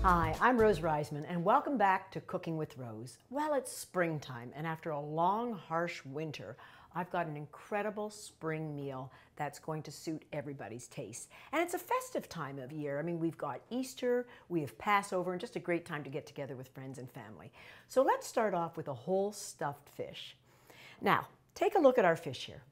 Hi, I'm Rose Reisman, and welcome back to Cooking with Rose. Well, it's springtime, and after a long, harsh winter, I've got an incredible spring meal that's going to suit everybody's taste. And it's a festive time of year. I mean, we've got Easter, we have Passover, and just a great time to get together with friends and family. So let's start off with a whole stuffed fish. Now, take a look at our fish here.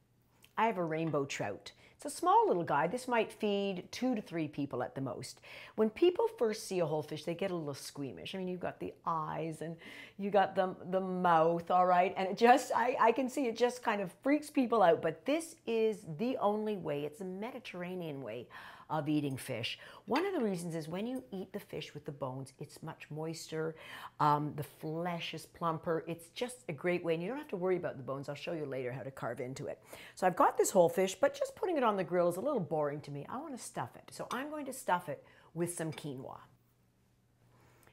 I have a rainbow trout. It's a small little guy. This might feed 2 to 3 people at the most. When people first see a whole fish, they get a little squeamish. I mean, you've got the eyes and you got the mouth, all right? And it just, I can see it just kind of freaks people out. But this is the only way. It's a Mediterranean way of eating fish. One of the reasons is when you eat the fish with the bones, it's much moister. The flesh is plumper. It's just a great way, and you don't have to worry about the bones. I'll show you later how to carve into it. So I've got this whole fish, but just putting it on the grill is a little boring to me. I want to stuff it. So I'm going to stuff it with some quinoa.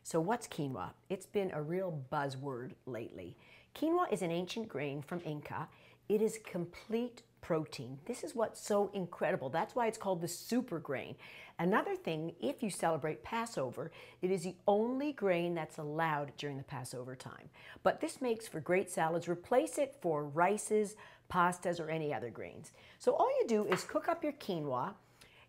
So what's quinoa? It's been a real buzzword lately. Quinoa is an ancient grain from Inca. It is complete protein. This is what's so incredible. That's why it's called the super grain. Another thing, if you celebrate Passover, it is the only grain that's allowed during the Passover time. But this makes for great salads. Replace it for rices, pastas, or any other grains. So all you do is cook up your quinoa.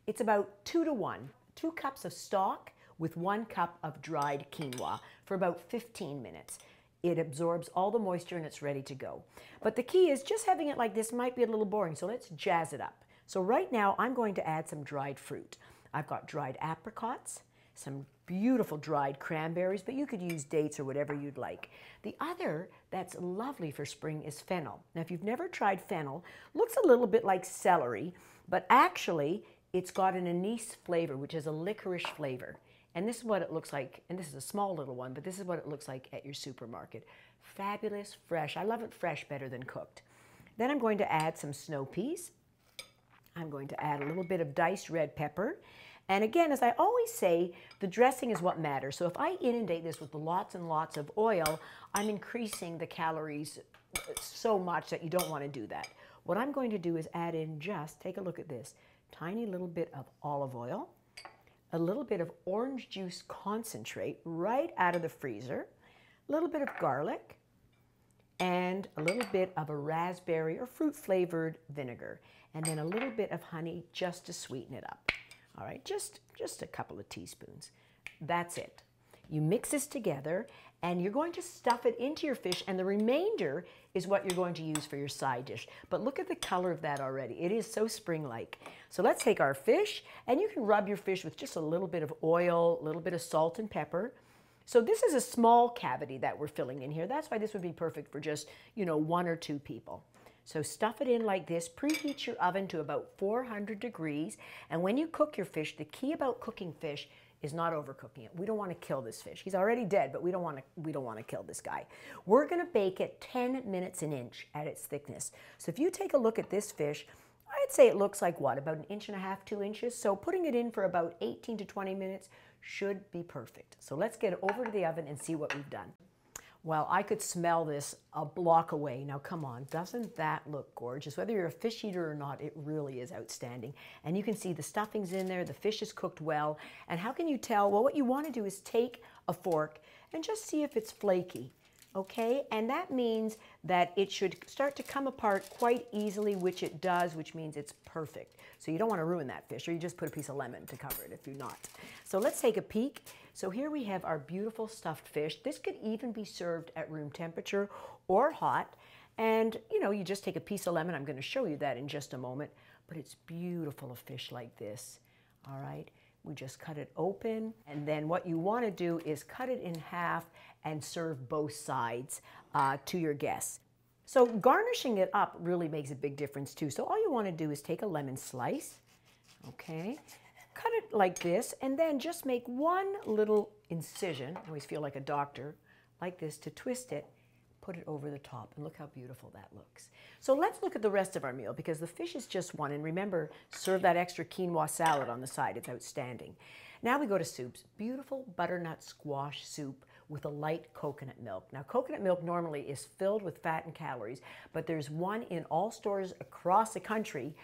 It's about 2 to 1. 2 cups of stock with 1 cup of dried quinoa for about 15 minutes. It absorbs all the moisture and it's ready to go. But the key is just having it like this might be a little boring, so let's jazz it up. So right now I'm going to add some dried fruit. I've got dried apricots, some beautiful dried cranberries, but you could use dates or whatever you'd like. The other that's lovely for spring is fennel. Now if you've never tried fennel, looks a little bit like celery, but actually it's got an anise flavor, which is a licorice flavor. And this is what it looks like, and this is a small little one, but this is what it looks like at your supermarket. Fabulous, fresh. I love it fresh better than cooked. Then I'm going to add some snow peas. I'm going to add a little bit of diced red pepper. And again, as I always say, the dressing is what matters. So if I inundate this with lots and lots of oil, I'm increasing the calories so much that you don't want to do that. What I'm going to do is add in just, take a look at this, tiny little bit of olive oil, a little bit of orange juice concentrate right out of the freezer, a little bit of garlic, and a little bit of a raspberry or fruit-flavored vinegar, and then a little bit of honey just to sweeten it up. All right, just a couple of teaspoons. That's it. You mix this together, and you're going to stuff it into your fish, and the remainder is what you're going to use for your side dish. But look at the color of that already. It is so spring-like. So let's take our fish, and you can rub your fish with just a little bit of oil, a little bit of salt and pepper. So this is a small cavity that we're filling in here. That's why this would be perfect for just, 1 or 2 people. So stuff it in like this. Preheat your oven to about 400 degrees. And when you cook your fish, the key about cooking fish is not overcooking it. We don't want to kill this fish. He's already dead, but we don't want to kill this guy. We're going to bake it 10 minutes an inch at its thickness. So if you take a look at this fish, I'd say it looks like what, about 1.5 inches, 2 inches. So putting it in for about 18 to 20 minutes should be perfect. So let's get it over to the oven and see what we've done. Well, I could smell this a block away. Now, come on, doesn't that look gorgeous? Whether you're a fish eater or not, it really is outstanding. And you can see the stuffing's in there, the fish is cooked well. And how can you tell? Well, what you want to do is take a fork and just see if it's flaky, okay? And that means that it should start to come apart quite easily, which it does, which means it's perfect. So you don't want to ruin that fish, or you just put a piece of lemon to cover it if you're not. So let's take a peek. So here we have our beautiful stuffed fish. This could even be served at room temperature or hot. And, you just take a piece of lemon. I'm going to show you that in just a moment. But it's beautiful, a fish like this. All right. We just cut it open. And then what you want to do is cut it in half and serve both sides to your guests. So garnishing it up really makes a big difference too. So all you want to do is take a lemon slice, okay, cut it like this, and then just make one little incision. I always feel like a doctor, like this, to twist it, put it over the top, and look how beautiful that looks. So let's look at the rest of our meal, because the fish is just one, and remember, serve that extra quinoa salad on the side. It's outstanding. Now we go to soups. Beautiful butternut squash soup with a light coconut milk. Now, coconut milk normally is filled with fat and calories, but there's one in all stores across the country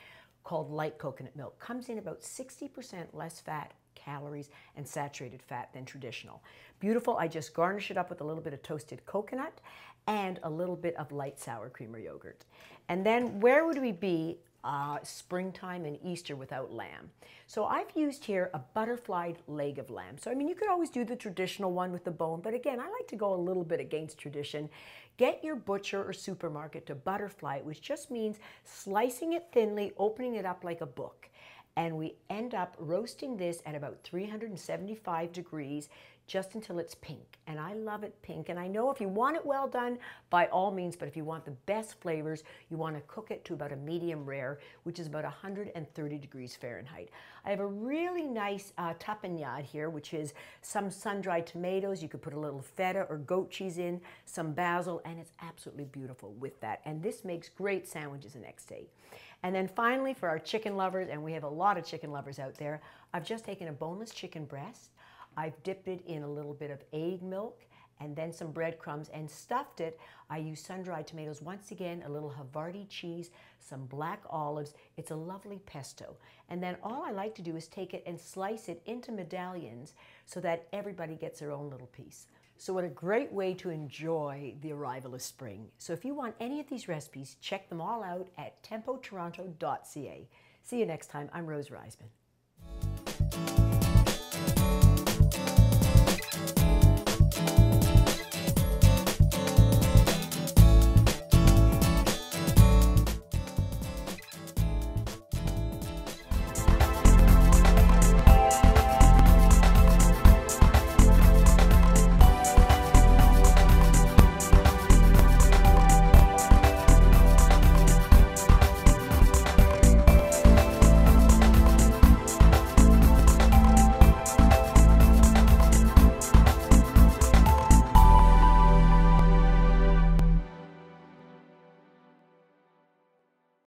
called light coconut milk. Comes in about 60% less fat, calories and saturated fat than traditional. Beautiful. I just garnish it up with a little bit of toasted coconut and a little bit of light sour cream or yogurt. And then where would we be springtime and Easter without lamb? So I've used here a butterflied leg of lamb. So I mean, you could always do the traditional one with the bone, but again, I like to go a little bit against tradition. Get your butcher or supermarket to butterfly it, which just means slicing it thinly, opening it up like a book. And we end up roasting this at about 375 degrees just until it's pink. And I love it pink. And I know if you want it well done, by all means, but if you want the best flavors, you want to cook it to about a medium rare, which is about 130 degrees Fahrenheit. I have a really nice tapenade here, which is some sun-dried tomatoes. You could put a little feta or goat cheese in, some basil, and it's absolutely beautiful with that. And this makes great sandwiches the next day. And then finally, for our chicken lovers, and we have a lot of chicken lovers out there, I've just taken a boneless chicken breast. I've dipped it in a little bit of egg milk and then some breadcrumbs and stuffed it. I use sun-dried tomatoes once again, a little Havarti cheese, some black olives. It's a lovely pesto. And then all I like to do is take it and slice it into medallions so that everybody gets their own little piece. So what a great way to enjoy the arrival of spring. So if you want any of these recipes, check them all out at tempotoronto.ca. See you next time. I'm Rose Reisman.